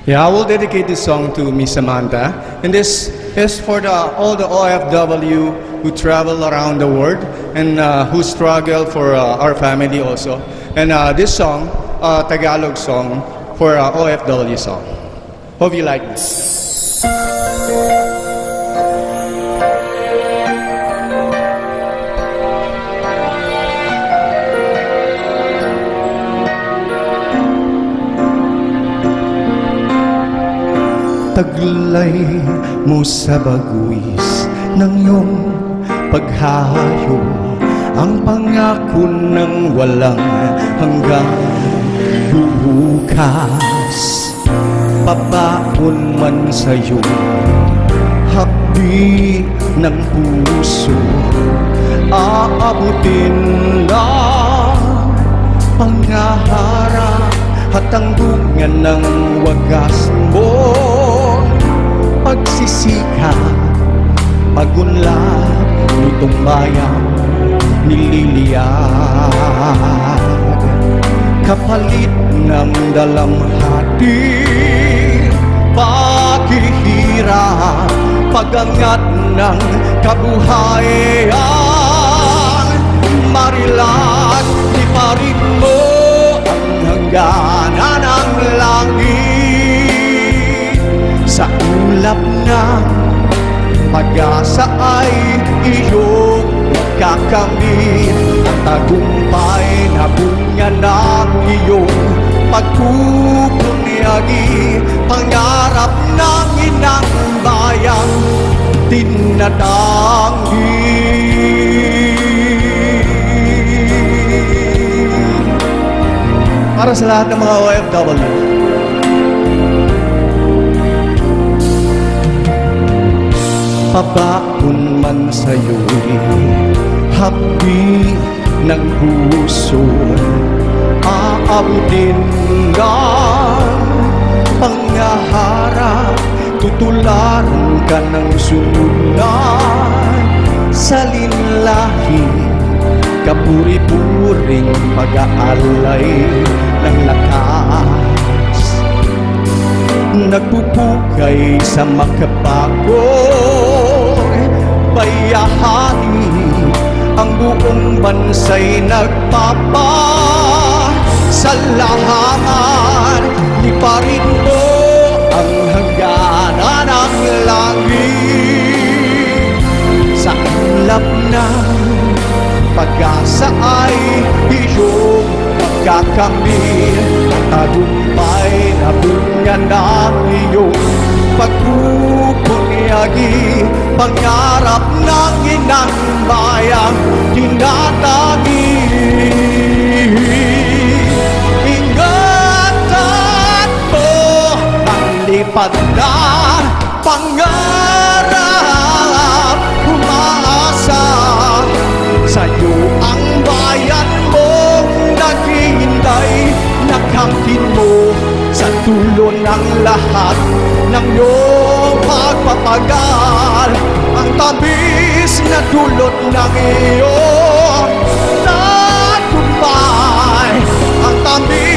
Yeah, I will dedicate this song to Miss Samantha, and this is for all the OFW who travel around the world and who struggle for our family also. And this song, Tagalog song for OFW song. Hope you like this. Taglay mo sa baguis ng iyong paghahayo, ang pangako ng walang hanggang bukas. Pabaon man sa'yo hapdi ng puso, aabutin na pangaharap at tanggungan ng wagas mo. Pagsisikap, pagunlad, nitong bayang nililiyag, kapalit ng dalamhati, paghihirap, pagangat ng kabuhayan. Marilag, iparin mo ang hangganan ng langit. Sa ulap ng pag-asa ay iyong kakamit, at tagumpay na bunga ng iyong pagpupunyagi. Pangarap ng inang bayang tinatanggi. Para sa lahat ng mga OFW, pabaon man sa'yo'y hapdi ng puso, aabutin ng pangaharap, tutularan ka ng sunod sa linlahi, kapuri-puring pag-aalay ng lakas. Nagpupukay sa makapagod bayahani, ang buong bansa'y nagpapasalamat. Iparin mo ang hangganan ng langit. Sa ulap ng pag-asa ay iyong magkakamit, tagumpay na bunga ng iyong pagpupunyagi. Pangarap ng inang bayang tinatagi. Ingatan mo ang lipad na pangarap, umaasa sa'yo ang bayan mong naghihintay. Nakamtin mo sa dulo ng lahat ng iyong pagpapagal, ang tamis na dulot ng iyong tagumpay, ang tamis